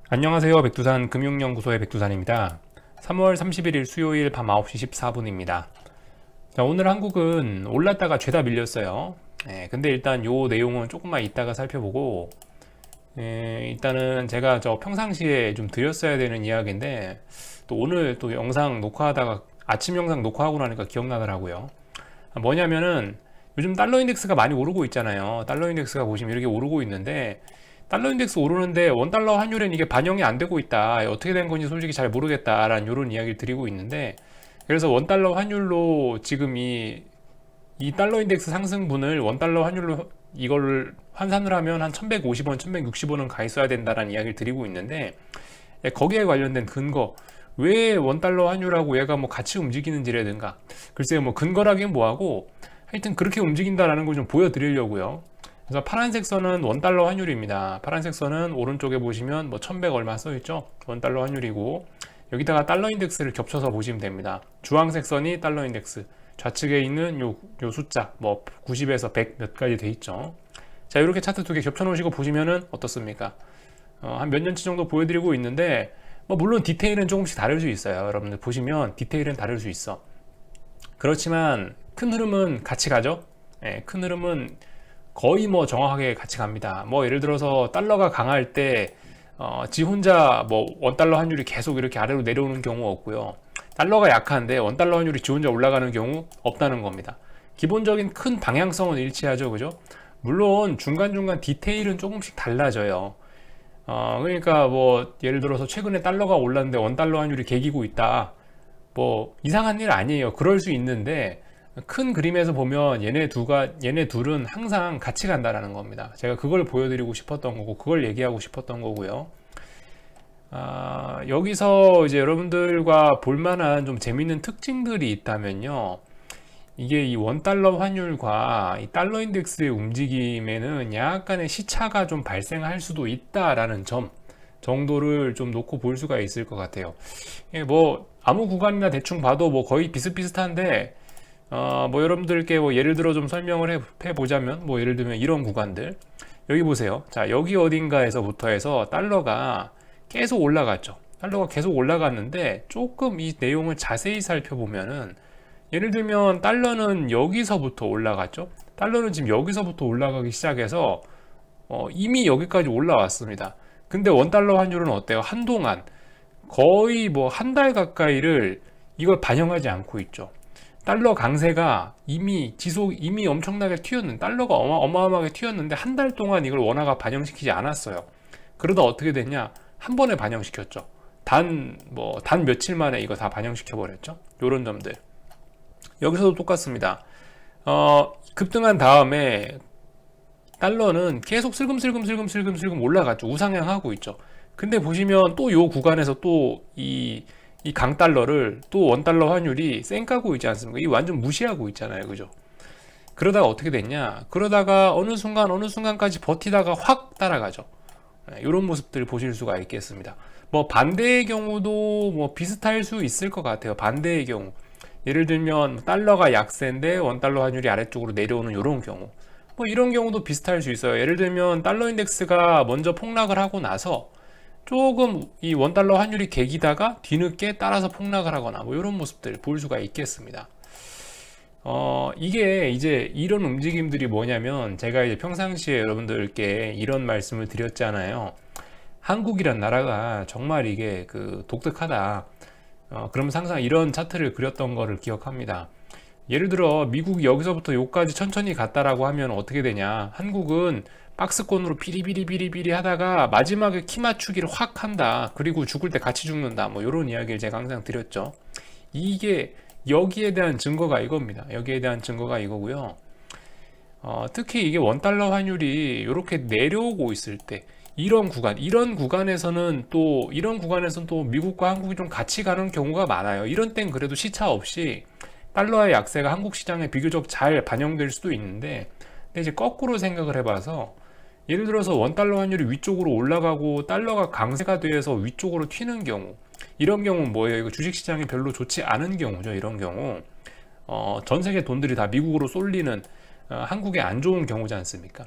안녕하세요. 백두산 금융연구소의 백두산입니다. 3월 31일 수요일 밤 9시 14분입니다. 자, 오늘 한국은 올랐다가 죄다 밀렸어요. 근데 일단 요 내용은 조금만 이따가 살펴보고, 일단은 제가 평상시에 좀 드렸어야 되는 이야기인데, 또 오늘 또 영상 녹화하다가 아침 영상 녹화하고 나니까 기억나더라고요. 뭐냐면은 요즘 달러 인덱스가 많이 오르고 있잖아요. 달러 인덱스가 보시면 이렇게 오르고 있는데, 달러 인덱스 오르는데 원달러 환율엔 이게 반영이 안 되고 있다. 어떻게 된 건지 솔직히 잘 모르겠다라는 이런 이야기를 드리고 있는데, 그래서 원달러 환율로 지금 이 달러 인덱스 상승분을 원달러 환율로 이걸 환산을 하면 한 1150원, 1160원은 가 있어야 된다라는 이야기를 드리고 있는데, 거기에 관련된 근거, 왜 원달러 환율하고 얘가 뭐 같이 움직이는지라든가, 글쎄요, 뭐 근거라기엔 뭐하고, 하여튼 그렇게 움직인다라는 걸 좀 보여드리려고요. 그래서 파란색 선은 원달러 환율입니다. 파란색 선은 오른쪽에 보시면 뭐 1100 얼마 써있죠? 원달러 환율이고, 여기다가 달러 인덱스를 겹쳐서 보시면 됩니다. 주황색 선이 달러 인덱스, 좌측에 있는 요 숫자, 뭐 90에서 100 몇 가지 돼 있죠. 자, 이렇게 차트 두 개 겹쳐 놓으시고 보시면은 어떻습니까? 한 몇 년치 정도 보여드리고 있는데, 뭐 물론 디테일은 조금씩 다를 수 있어요. 여러분들 보시면 디테일은 다를 수 있어. 그렇지만 큰 흐름은 같이 가죠. 큰 흐름은 거의 뭐 정확하게 같이 갑니다. 뭐 예를 들어서 달러가 강할 때 지 혼자 뭐 원달러 환율이 계속 이렇게 아래로 내려오는 경우 없고요. 달러가 약한데 원달러 환율이 지 혼자 올라가는 경우 없다는 겁니다. 기본적인 큰 방향성은 일치하죠, 그죠? 물론 중간중간 디테일은 조금씩 달라져요. 그러니까 뭐 예를 들어서 최근에 달러가 올랐는데 원달러 환율이 개기고 있다. 뭐 이상한 일 아니에요. 그럴 수 있는데 큰 그림에서 보면 얘네 둘은 항상 같이 간다라는 겁니다. 제가 그걸 보여드리고 싶었던 거고 그걸 얘기하고 싶었던 거고요. 여기서 이제 여러분들과 볼만한 좀 재밌는 특징들이 있다면요. 이게 이 원달러 환율과 이 달러 인덱스의 움직임에는 약간의 시차가 좀 발생할 수도 있다라는 점 정도를 좀 놓고 볼 수가 있을 것 같아요. 뭐 아무 구간이나 대충 봐도 뭐 거의 비슷비슷한데 뭐 여러분들께 뭐 예를 들어 좀 설명을 해보자면 뭐 예를 들면 이런 구간들 여기 보세요. 자, 여기 어딘가에서부터 해서 달러가 계속 올라갔죠. 달러가 계속 올라갔는데 조금 이 내용을 자세히 살펴보면은 예를 들면 달러는 여기서부터 올라갔죠. 달러는 지금 여기서부터 올라가기 시작해서 이미 여기까지 올라왔습니다. 근데 원달러 환율은 어때요? 한동안 거의 뭐 한 달 가까이를 이걸 반영하지 않고 있죠. 달러 강세가 이미 엄청나게 튀었는 달러가 어마어마하게 튀었는데 한 달 동안 이걸 원화가 반영시키지 않았어요. 그러다 어떻게 됐냐? 한 번에 반영시켰죠. 단 며칠 만에 이거 다 반영시켜 버렸죠. 요런 점들. 여기서도 똑같습니다. 급등한 다음에 달러는 계속 슬금슬금 올라갔죠. 우상향하고 있죠. 근데 보시면 또 요 구간에서 또 이 강달러를 또 원달러 환율이 쌩까고 있지 않습니까? 이 완전 무시하고 있잖아요. 그죠? 그러다가 어떻게 됐냐? 그러다가 어느 순간까지 버티다가 확 따라가죠. 이런 모습들 보실 수가 있겠습니다. 뭐 반대의 경우도 뭐 비슷할 수 있을 것 같아요. 반대의 경우. 예를 들면 달러가 약세인데 원달러 환율이 아래쪽으로 내려오는 이런 경우. 뭐 이런 경우도 비슷할 수 있어요. 예를 들면 달러 인덱스가 먼저 폭락을 하고 나서 조금 이 원달러 환율이 개기다가 뒤늦게 따라서 폭락을 하거나 뭐 이런 모습들 볼 수가 있겠습니다. 이게 이제 이런 움직임들이 뭐냐면 제가 이제 평상시에 여러분들께 이런 말씀을 드렸잖아요. 한국이란 나라가 정말 이게 그 독특하다. 그러면서 항상 이런 차트를 그렸던 거를 기억합니다. 예를 들어 미국이 여기서부터 여기까지 천천히 갔다라고 하면 어떻게 되냐? 한국은 박스권으로 비리비리비리비리 하다가 마지막에 키 맞추기를 확 한다. 그리고 죽을 때 같이 죽는다. 뭐 이런 이야기를 제가 항상 드렸죠. 이게 여기에 대한 증거가 이겁니다. 여기에 대한 증거가 이거고요. 특히 이게 원달러 환율이 이렇게 내려오고 있을 때 이런 구간에서는 또 미국과 한국이 좀 같이 가는 경우가 많아요. 이런 땐 그래도 시차 없이 달러의 약세가 한국 시장에 비교적 잘 반영될 수도 있는데, 근데 이제 거꾸로 생각을 해봐서 예를 들어서 원달러 환율이 위쪽으로 올라가고 달러가 강세가 돼서 위쪽으로 튀는 경우, 이런 경우는 뭐예요? 이거 주식시장이 별로 좋지 않은 경우죠. 이런 경우 전 세계 돈들이 다 미국으로 쏠리는 한국에 안 좋은 경우지 않습니까?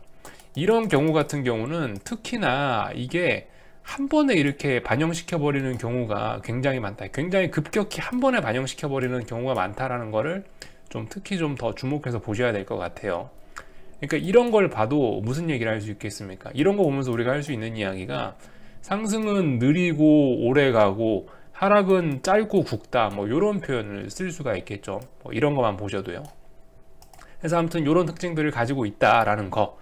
이런 경우 같은 경우는 특히나 이게 한 번에 이렇게 반영시켜 버리는 경우가 굉장히 많다. 굉장히 급격히 한 번에 반영시켜 버리는 경우가 많다라는 거를 좀 특히 좀 더 주목해서 보셔야 될 것 같아요. 그러니까 이런 걸 봐도 무슨 얘기를 할 수 있겠습니까? 이런 거 보면서 우리가 할 수 있는 이야기가 상승은 느리고 오래 가고 하락은 짧고 굵다, 뭐 이런 표현을 쓸 수가 있겠죠. 뭐 이런 것만 보셔도요. 그래서 아무튼 이런 특징들을 가지고 있다라는 거.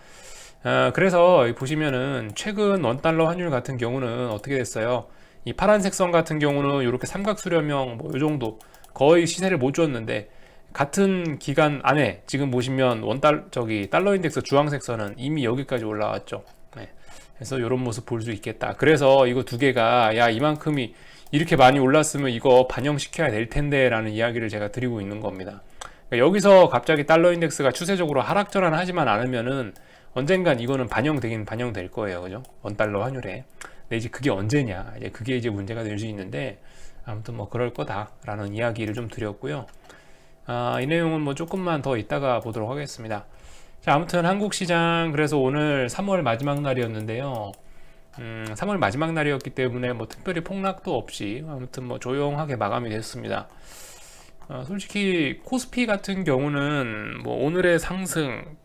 그래서 보시면은 최근 원달러 환율 같은 경우는 어떻게 됐어요? 이 파란색 선 같은 경우는 이렇게 삼각수렴형 뭐 이 정도 거의 시세를 못 줬는데, 같은 기간 안에 지금 보시면 달러 인덱스 주황색 선은 이미 여기까지 올라왔죠. 네. 그래서 이런 모습 볼 수 있겠다. 그래서 이거 두 개가 야 이만큼이 이렇게 많이 올랐으면 이거 반영시켜야 될 텐데 라는 이야기를 제가 드리고 있는 겁니다. 그러니까 여기서 갑자기 달러 인덱스가 추세적으로 하락 전환하지만 않으면은 언젠간 이거는 반영되긴 반영될 거예요. 그죠? 원달러 환율에. 근데 이제 그게 언제냐, 이제 그게 이제 문제가 될 수 있는데, 아무튼 뭐 그럴 거다라는 이야기를 좀 드렸고요. 이 내용은 뭐 조금만 더 이따가 보도록 하겠습니다. 자, 아무튼 한국 시장, 그래서 오늘 3월 마지막 날이었는데요. 3월 마지막 날이었기 때문에 뭐 특별히 폭락도 없이 아무튼 뭐 조용하게 마감이 됐습니다. 솔직히 코스피 같은 경우는 뭐 오늘의 상승,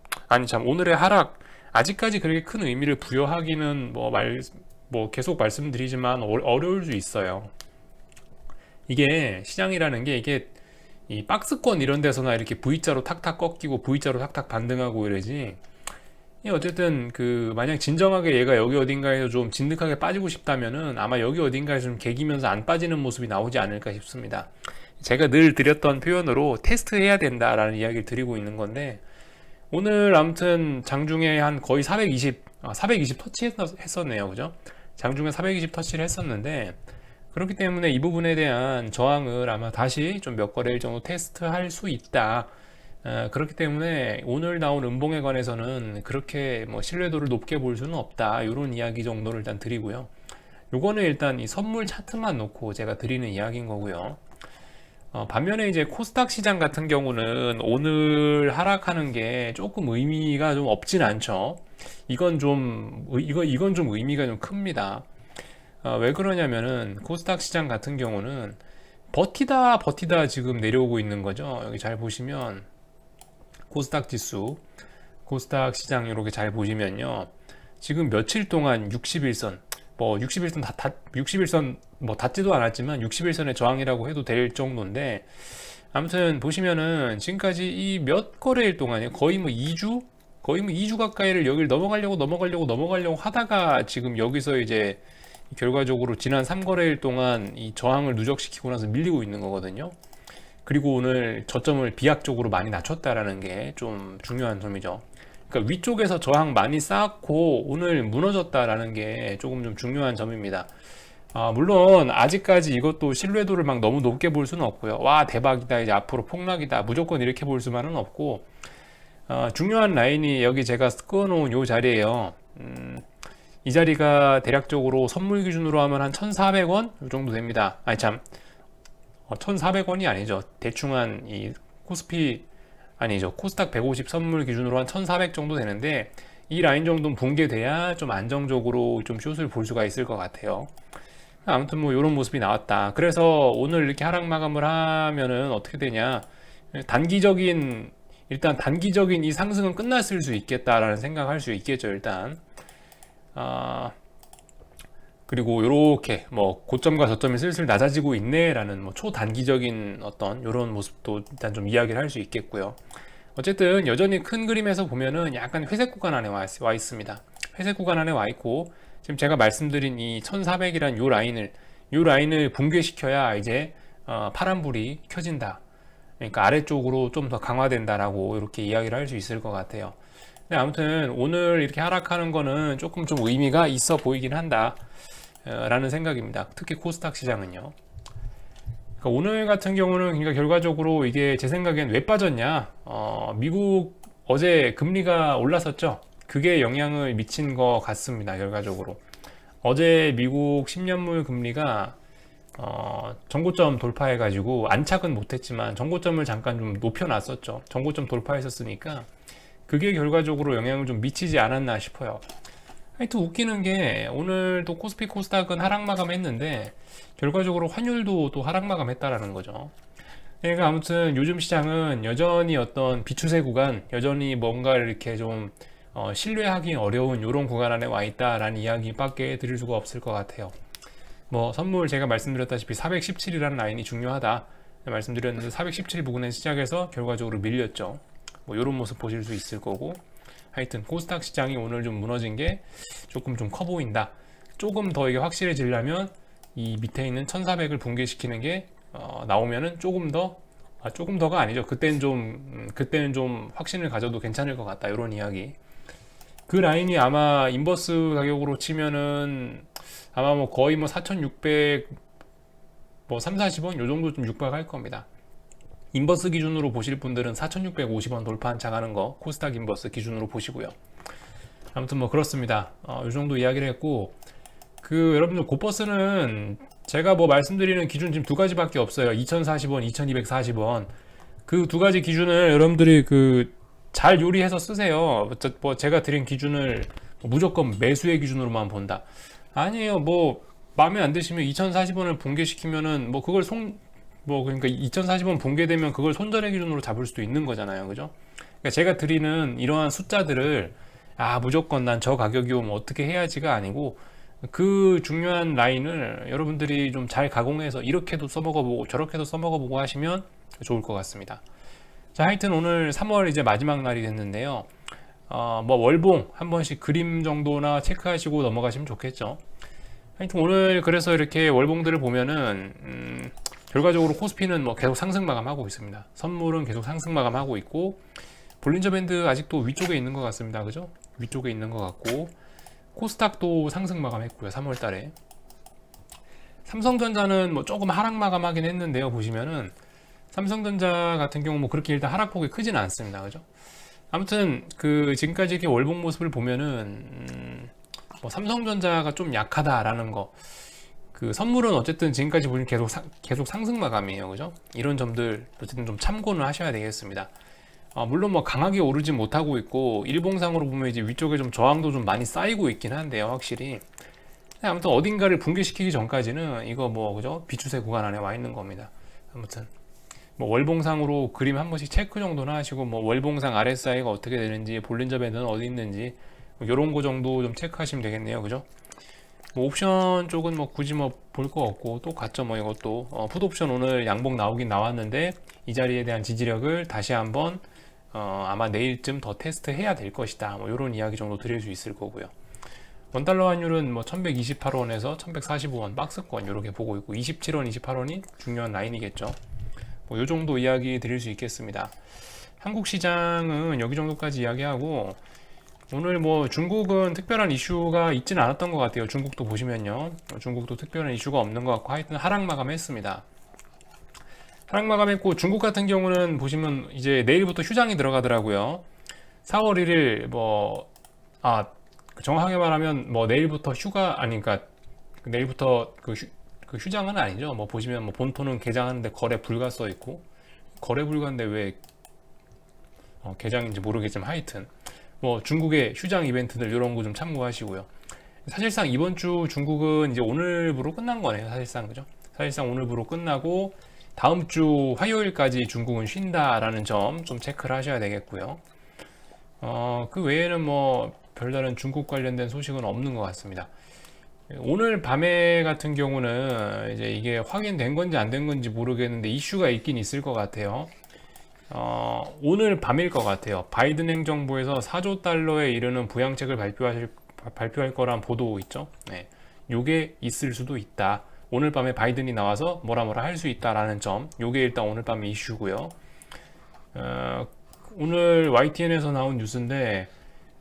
오늘의 하락 아직까지 그렇게 큰 의미를 부여하기는 뭐 계속 말씀드리지만 어려울 수 있어요. 이게 시장이라는 게 이게 이 박스권 이런 데서나 이렇게 V자로 탁탁 꺾이고 V자로 탁탁 반등하고 이러지, 어쨌든 만약 진정하게 얘가 여기 어딘가에서 좀 진득하게 빠지고 싶다면은 아마 여기 어딘가에서 좀 개기면서 안 빠지는 모습이 나오지 않을까 싶습니다. 제가 늘 드렸던 표현으로 테스트해야 된다라는 이야기를 드리고 있는 건데, 오늘 아무튼 장중에 한 거의 420 터치 했었네요. 그죠? 장중에 420 터치를 했었는데, 그렇기 때문에 이 부분에 대한 저항을 아마 다시 좀 몇 거래일 정도 테스트할 수 있다. 그렇기 때문에 오늘 나온 음봉에 관해서는 그렇게 뭐 신뢰도를 높게 볼 수는 없다. 이런 이야기 정도를 일단 드리고요. 요거는 일단 이 선물 차트만 놓고 제가 드리는 이야기인 거고요. 반면에 이제 코스닥 시장 같은 경우는 오늘 하락하는 게 조금 의미가 좀 없진 않죠. 이건 좀 의미가 좀 큽니다. 왜 그러냐면은 코스닥 시장 같은 경우는 버티다 지금 내려오고 있는 거죠. 여기 잘 보시면 코스닥 지수, 코스닥 시장 이렇게 잘 보시면요. 지금 며칠 동안 61선, 뭐 61선 뭐 닿지도 않았지만 61선의 저항이라고 해도 될 정도인데, 아무튼 보시면은 지금까지 이 몇 거래일 동안에 거의 뭐 2주 가까이를 여기를 넘어가려고 하다가 지금 여기서 이제 결과적으로 지난 3거래일 동안 이 저항을 누적시키고 나서 밀리고 있는 거거든요. 그리고 오늘 저점을 비약적으로 많이 낮췄다라는 게 좀 중요한 점이죠. 그러니까 위쪽에서 저항 많이 쌓고 오늘 무너졌다라는 게 조금 좀 중요한 점입니다. 물론 아직까지 이것도 신뢰도를 막 너무 높게 볼 수는 없고요. 와 대박이다, 이제 앞으로 폭락이다, 무조건 이렇게 볼 수만은 없고, 중요한 라인이 여기 제가 끄어놓은 요 자리에요. 이 자리가 대략적으로 선물 기준으로 하면 한 1,400원 이 정도 됩니다. 1,400원이 아니죠. 대충 한 이 코스닥 150 선물 기준으로 한 1,400 정도 되는데, 이 라인 정도는 붕괴돼야 좀 안정적으로 좀 숏을 볼 수가 있을 것 같아요. 아무튼 뭐 이런 모습이 나왔다. 그래서 오늘 이렇게 하락 마감을 하면은 어떻게 되냐, 일단 단기적인 이 상승은 끝났을 수 있겠다라는 생각할 수 있겠죠. 일단 그리고 이렇게 뭐 고점과 저점이 슬슬 낮아지고 있네라는 뭐 초단기적인 어떤 이런 모습도 일단 좀 이야기를 할 수 있겠고요. 어쨌든 여전히 큰 그림에서 보면은 약간 회색 구간 안에 와 있습니다. 회색 구간 안에 와 있고, 지금 제가 말씀드린 이 1,400이란 요 라인을 붕괴시켜야 이제 파란불이 켜진다. 그러니까 아래쪽으로 좀 더 강화된다라고 이렇게 이야기를 할 수 있을 것 같아요. 근데 아무튼 오늘 이렇게 하락하는 거는 조금 좀 의미가 있어 보이긴 한다 라는 생각입니다. 특히 코스닥 시장은요. 그러니까 오늘 같은 경우는 그러니까 결과적으로 이게 제 생각엔 왜 빠졌냐, 미국 어제 금리가 올랐었죠. 그게 영향을 미친 것 같습니다. 결과적으로 어제 미국 10년물 금리가 정고점 돌파해가지고 안착은 못했지만 정고점을 잠깐 좀 높여놨었죠. 정고점 돌파했었으니까 그게 결과적으로 영향을 좀 미치지 않았나 싶어요. 하여튼 웃기는 게 오늘도 코스피 코스닥은 하락 마감했는데 결과적으로 환율도 또 하락 마감했다라는 거죠. 그러니까 아무튼 요즘 시장은 여전히 어떤 비추세 구간, 여전히 뭔가를 이렇게 좀 신뢰하기 어려운 이런 구간 안에 와 있다라는 이야기밖에 드릴 수가 없을 것 같아요. 뭐 선물 제가 말씀드렸다시피 417이라는 라인이 중요하다 말씀드렸는데 417 부근에 시작해서 결과적으로 밀렸죠. 뭐 이런 모습 보실 수 있을 거고, 하여튼 코스닥 시장이 오늘 좀 무너진 게 조금 좀 커 보인다. 조금 더 이게 확실해지려면 이 밑에 있는 1400을 붕괴시키는 게 나오면은 조금 더가 아니죠. 그때는 좀 확신을 가져도 괜찮을 것 같다. 이런 이야기. 그 라인이 아마 인버스 가격으로 치면은 아마 뭐 거의 뭐 4,600, 뭐 3, 40원 요 정도 좀 육박할 겁니다. 인버스 기준으로 보실 분들은 4,650원 돌파 한창하는 거 코스닥 인버스 기준으로 보시고요. 아무튼 뭐 그렇습니다. 요 정도 이야기를 했고, 그 여러분들 고버스는 제가 뭐 말씀드리는 기준 지금 두 가지밖에 없어요. 2,040원, 2,240원. 그 두 가지 기준을 여러분들이 그 잘 요리해서 쓰세요. 뭐 제가 드린 기준을 무조건 매수의 기준으로만 본다. 아니에요. 뭐 마음에 안 드시면 2,040원을 붕괴시키면은 뭐 그걸 뭐 그러니까 2,040원 붕괴되면 그걸 손절의 기준으로 잡을 수도 있는 거잖아요. 그죠? 그러니까 제가 드리는 이러한 숫자들을 무조건 난 저 가격이 오면 어떻게 해야지가 아니고, 그 중요한 라인을 여러분들이 좀 잘 가공해서 이렇게도 써먹어보고 저렇게도 써먹어보고 하시면 좋을 것 같습니다. 자, 하여튼 오늘 3월 이제 마지막 날이 됐는데요. 뭐 월봉 한 번씩 그림 정도나 체크하시고 넘어가시면 좋겠죠. 하여튼 오늘 그래서 이렇게 월봉들을 보면은 결과적으로 코스피는 뭐 계속 상승 마감하고 있습니다. 선물은 계속 상승 마감하고 있고, 볼린저 밴드 아직도 위쪽에 있는 것 같습니다. 그죠? 위쪽에 있는 것 같고, 코스닥도 상승 마감했고요. 3월 달에. 삼성전자는 뭐 조금 하락 마감하긴 했는데요. 보시면은 삼성전자 같은 경우 뭐 그렇게 일단 하락폭이 크지는 않습니다. 그죠? 아무튼 그 지금까지 이렇게 월봉 모습을 보면은 뭐 삼성전자가 좀 약하다라는 거, 그 선물은 어쨌든 지금까지 보면 계속 상승 마감이에요. 그죠? 이런 점들 어쨌든 좀 참고는 하셔야 되겠습니다. 물론 뭐 강하게 오르지 못하고 있고, 일봉상으로 보면 이제 위쪽에 좀 저항도 좀 많이 쌓이고 있긴 한데요. 확실히. 아무튼 어딘가를 붕괴시키기 전까지는 이거 뭐 그죠? 비추세 구간 안에 와 있는 겁니다. 아무튼 뭐 월봉상으로 그림 한 번씩 체크 정도나 하시고, 뭐 월봉상 RSI가 어떻게 되는지, 볼린저 밴드는 어디 있는지 이런 거 정도 좀 체크하시면 되겠네요. 그죠? 뭐 옵션 쪽은 뭐 굳이 뭐 볼 거 없고 똑같죠. 뭐 이것도 풋옵션 오늘 양봉 나오긴 나왔는데 이 자리에 대한 지지력을 다시 한번 아마 내일쯤 더 테스트 해야 될 것이다. 뭐 이런 이야기 정도 드릴 수 있을 거고요. 원달러 환율은 뭐 1128원에서 1145원 박스권 이렇게 보고 있고, 27원, 28원이 중요한 라인이겠죠. 뭐 요 정도 이야기 드릴 수 있겠습니다. 한국 시장은 여기 정도까지 이야기하고, 오늘 뭐 중국은 특별한 이슈가 있지는 않았던 것 같아요. 중국도 보시면요. 중국도 특별한 이슈가 없는 것 같고, 하여튼 하락 마감했습니다. 하락 마감했고, 중국 같은 경우는 보시면 이제 내일부터 휴장이 들어가더라고요. 4월 1일 정확하게 말하면 뭐 내일부터 그러니까 내일부터 그 휴장은 아니죠. 뭐 보시면 뭐 본토는 개장하는데 거래 불가 써 있고, 거래 불가인데 왜 개장인지 모르겠지만 하여튼 뭐 중국의 휴장 이벤트들 이런 거 좀 참고하시고요. 사실상 이번 주 중국은 이제 오늘부로 끝난 거네요. 사실상 그죠? 사실상 오늘부로 끝나고 다음 주 화요일까지 중국은 쉰다라는 점 좀 체크를 하셔야 되겠고요. 그 외에는 뭐 별다른 중국 관련된 소식은 없는 것 같습니다. 오늘 밤에 같은 경우는 이제 이게 확인된 건지 안 된 건지 모르겠는데 이슈가 있긴 있을 것 같아요. 오늘 밤일 것 같아요. 바이든 행정부에서 4조 달러에 이르는 부양책을 발표할 거란 보도 있죠. 네. 요게 있을 수도 있다. 오늘 밤에 바이든이 나와서 뭐라 할 수 있다라는 점, 요게 일단 오늘 밤의 이슈고요. 오늘 YTN에서 나온 뉴스인데,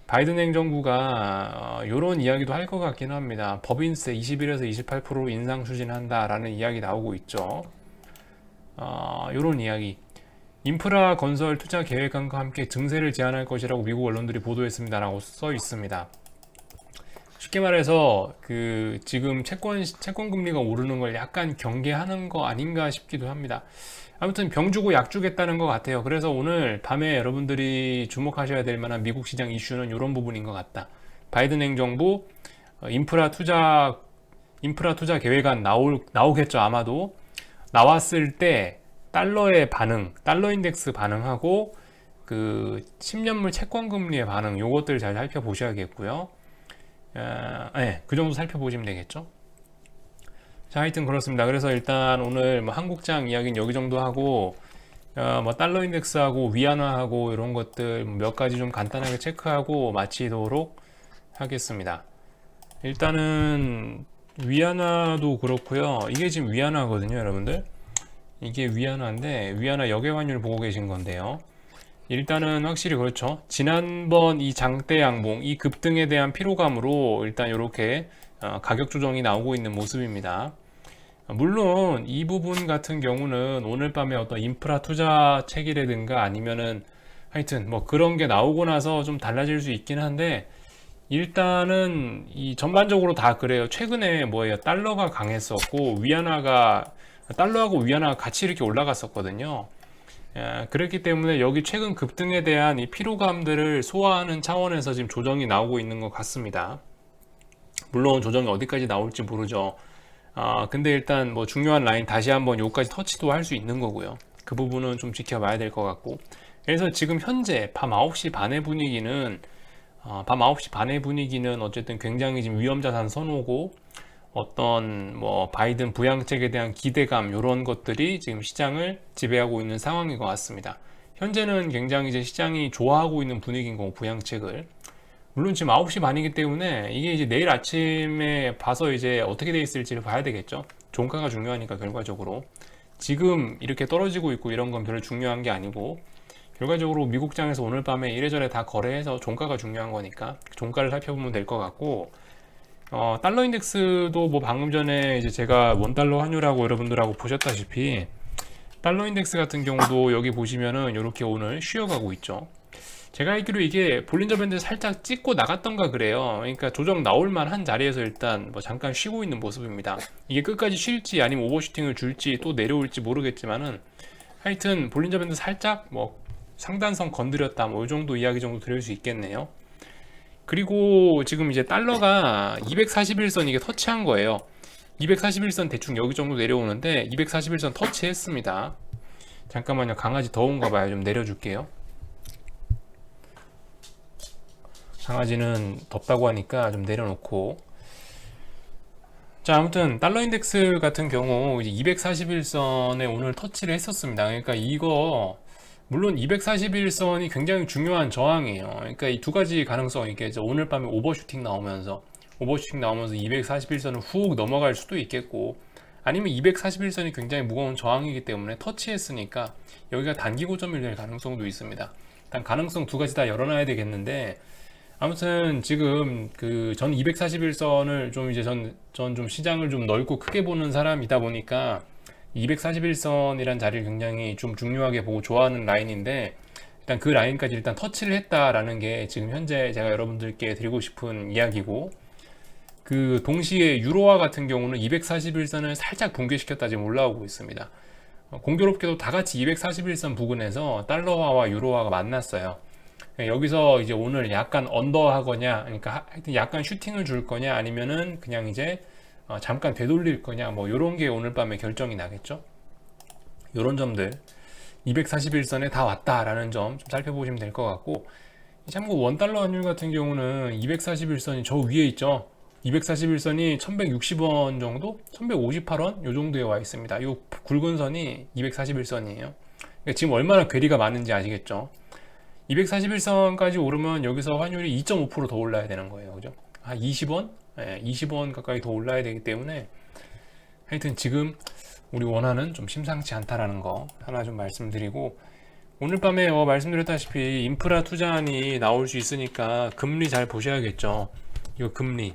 바이든 행정부가 이런 이야기도 할 것 같긴 합니다. 법인세 21에서 28% 인상 추진한다라는 이야기 나오고 있죠. 이런 이야기. 인프라 건설 투자 계획안과 함께 증세를 제한할 것이라고 미국 언론들이 보도했습니다라고 써 있습니다. 쉽게 말해서 그 지금 채권 금리가 오르는 걸 약간 경계하는 거 아닌가 싶기도 합니다. 아무튼 병 주고 약 주겠다는 것 같아요. 그래서 오늘 밤에 여러분들이 주목하셔야 될 만한 미국 시장 이슈는 이런 부분인 것 같다. 바이든 행정부 인프라 투자 계획안 나오겠죠. 아마도 나왔을 때 달러의 반응, 달러 인덱스 반응하고 그 10년물 채권 금리의 반응, 요것들 잘 살펴보셔야겠고요. 네, 그 정도 살펴보시면 되겠죠. 자, 하여튼 그렇습니다. 그래서 일단 오늘 뭐 한국장 이야기는 여기 정도 하고, 뭐 달러 인덱스하고 위안화하고 이런 것들 몇 가지 좀 간단하게 체크하고 마치도록 하겠습니다. 일단은 위안화도 그렇고요. 이게 지금 위안화거든요, 여러분들. 이게 위안화인데 위안화 역외 환율 보고 계신 건데요. 일단은 확실히 그렇죠. 지난번 이 장대 양봉, 이 급등에 대한 피로감으로 일단 이렇게 가격 조정이 나오고 있는 모습입니다. 물론 이 부분 같은 경우는 오늘 밤에 어떤 인프라 투자 책이라든가 아니면은 하여튼 뭐 그런 게 나오고 나서 좀 달라질 수 있긴 한데, 일단은 이 전반적으로 다 그래요. 최근에 뭐예요? 달러가 강했었고 달러하고 위안화가 같이 이렇게 올라갔었거든요. 그렇기 때문에 여기 최근 급등에 대한 이 피로감들을 소화하는 차원에서 지금 조정이 나오고 있는 것 같습니다. 물론 조정이 어디까지 나올지 모르죠. 근데 일단 뭐 중요한 라인 다시 한번 여기까지 터치도 할 수 있는 거고요. 그 부분은 좀 지켜봐야 될 것 같고. 그래서 지금 현재 밤 9시 반의 분위기는 어쨌든 굉장히 지금 위험자산 선호고, 어떤 뭐 바이든 부양책에 대한 기대감, 이런 것들이 지금 시장을 지배하고 있는 상황인 것 같습니다. 현재는 굉장히 이제 시장이 좋아하고 있는 분위기인 거고, 부양책을. 물론 지금 9시 반이기 때문에 이게 이제 내일 아침에 봐서 이제 어떻게 돼 있을지를 봐야 되겠죠. 종가가 중요하니까 결과적으로. 지금 이렇게 떨어지고 있고 이런 건 별로 중요한 게 아니고, 결과적으로 미국장에서 오늘 밤에 이래저래 다 거래해서 종가가 중요한 거니까 종가를 살펴보면 될 것 같고, 달러 인덱스도 뭐 방금 전에 이제 제가 원달러 환율하고 여러분들하고 보셨다시피 달러 인덱스 같은 경우도 여기 보시면은 이렇게 오늘 쉬어가고 있죠. 제가 알기로 이게 볼린저 밴드 살짝 찍고 나갔던가 그래요. 그러니까 조정 나올 만한 자리에서 일단 뭐 잠깐 쉬고 있는 모습입니다. 이게 끝까지 쉴지 아니면 오버슈팅을 줄지 또 내려올지 모르겠지만은, 하여튼 볼린저 밴드 살짝 뭐 상단선 건드렸다, 뭐 이 정도 이야기 정도 드릴 수 있겠네요. 그리고 지금 이제 달러가 241선 이게 터치한 거예요. 241선 대충 여기 정도 내려오는데 241선 터치했습니다. 잠깐만요. 강아지 더운가 봐요. 좀 내려줄게요. 강아지는 덥다고 하니까 좀 내려놓고. 자, 아무튼 달러 인덱스 같은 경우 이제 241선에 오늘 터치를 했었습니다. 그러니까 이거 물론 241선이 굉장히 중요한 저항이에요. 그러니까 이 두 가지 가능성, 이게 오늘 밤에 오버슈팅 나오면서 241선을 훅 넘어갈 수도 있겠고, 아니면 241선이 굉장히 무거운 저항이기 때문에 터치했으니까 여기가 단기 고점이 될 가능성도 있습니다. 일단 가능성 두 가지 다 열어놔야 되겠는데, 아무튼 지금 그 전 241선을 좀 이제 전 좀 시장을 좀 넓고 크게 보는 사람이다 보니까 241선이란 자리를 굉장히 좀 중요하게 보고 좋아하는 라인인데, 일단 그 라인까지 일단 터치를 했다라는 게 지금 현재 제가 여러분들께 드리고 싶은 이야기고, 그 동시에 유로화 같은 경우는 241선을 살짝 붕괴시켰다 지금 올라오고 있습니다. 공교롭게도 다 같이 241선 부근에서 달러화와 유로화가 만났어요. 여기서 이제 오늘 약간 언더하거냐, 그러니까 하여튼 약간 슈팅을 줄 거냐, 아니면은 그냥 이제 잠깐 되돌릴 거냐, 뭐 요런 게 오늘 밤에 결정이 나겠죠. 요런 점들 241선에 다 왔다라는 점 좀 살펴보시면 될 것 같고, 참고 원달러 환율 같은 경우는 241선이 저 위에 있죠. 241선이 1160원 정도? 1158원? 요 정도에 와 있습니다. 요 굵은 선이 241선이에요. 그러니까 지금 얼마나 괴리가 많은지 아시겠죠? 241선까지 오르면 여기서 환율이 2.5%더 올라야 되는 거예요. 그죠? 20원? 네, 20원 가까이 더 올라야 되기 때문에, 하여튼 지금 우리 원화는 좀 심상치 않다라는 거 하나 좀 말씀드리고, 오늘 밤에 말씀드렸다시피 인프라 투자안이 나올 수 있으니까 금리 잘 보셔야겠죠. 이거 금리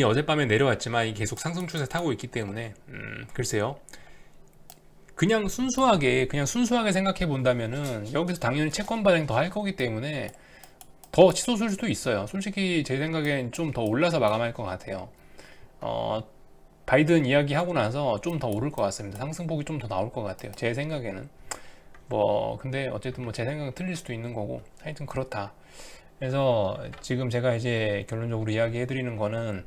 어젯밤에 내려왔지만 이게 계속 상승 추세 타고 있기 때문에 글쎄요. 그냥 순수하게 생각해 본다면은 여기서 당연히 채권 발행 더 할 거기 때문에 더 치솟을 수도 있어요. 솔직히 제 생각엔 좀 더 올라서 마감할 것 같아요. 바이든 이야기 하고 나서 좀 더 오를 것 같습니다. 상승폭이 좀 더 나올 것 같아요. 제 생각에는. 근데 어쨌든 제 생각은 틀릴 수도 있는 거고, 하여튼 그렇다. 그래서 지금 제가 이제 결론적으로 이야기해 드리는 거는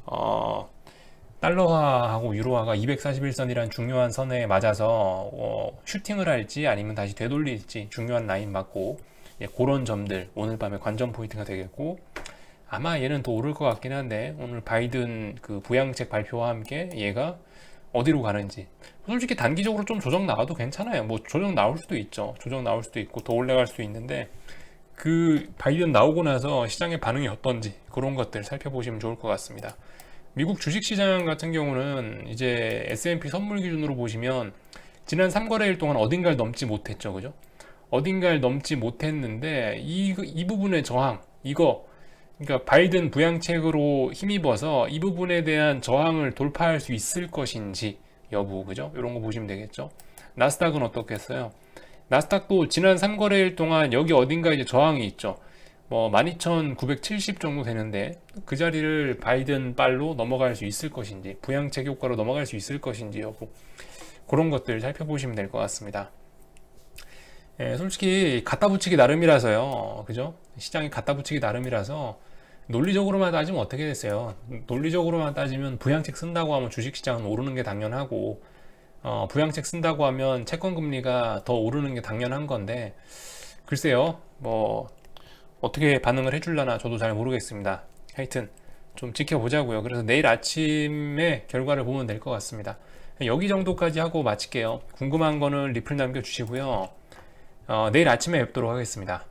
어, 달러화하고 유로화가 241선이란 중요한 선에 맞아서 슈팅을 할지 아니면 다시 되돌릴지 중요한 라인 맞고, 예, 그런 점들 오늘 밤에 관전 포인트가 되겠고, 아마 얘는 더 오를 것 같긴 한데 오늘 바이든 그 부양책 발표와 함께 얘가 어디로 가는지, 솔직히 단기적으로 좀 조정 나와도 괜찮아요. 뭐 조정 나올 수도 있죠. 조정 나올 수도 있고 더 올라갈 수도 있는데, 그 바이든 나오고 나서 시장의 반응이 어떤지 그런 것들 살펴보시면 좋을 것 같습니다. 미국 주식시장 같은 경우는 이제 S&P 선물 기준으로 보시면 지난 3거래일 동안 어딘가를 넘지 못했죠. 그죠? 어딘가를 넘지 못했는데 이 부분의 저항, 이거 그러니까 바이든 부양책으로 힘입어서 이 부분에 대한 저항을 돌파할 수 있을 것인지 여부, 그죠? 이런 거 보시면 되겠죠. 나스닥은 어떻겠어요? 나스닥도 지난 3거래일 동안 여기 어딘가 이제 저항이 있죠. 뭐 12,970 정도 되는데 그 자리를 바이든 빨로 넘어갈 수 있을 것인지, 부양책 효과로 넘어갈 수 있을 것인지 여부, 그런 것들 살펴보시면 될 것 같습니다. 예, 솔직히 갖다 붙이기 나름이라서요. 그죠? 시장이 갖다 붙이기 나름이라서 논리적으로만 따지면 어떻게 됐어요? 논리적으로만 따지면 부양책 쓴다고 하면 주식시장은 오르는 게 당연하고, 부양책 쓴다고 하면 채권 금리가 더 오르는 게 당연한 건데, 글쎄요, 뭐 어떻게 반응을 해줄라나 저도 잘 모르겠습니다. 하여튼 좀 지켜보자고요. 그래서 내일 아침에 결과를 보면 될 것 같습니다. 여기 정도까지 하고 마칠게요. 궁금한 거는 리플 남겨주시고요. 내일 아침에 뵙도록 하겠습니다.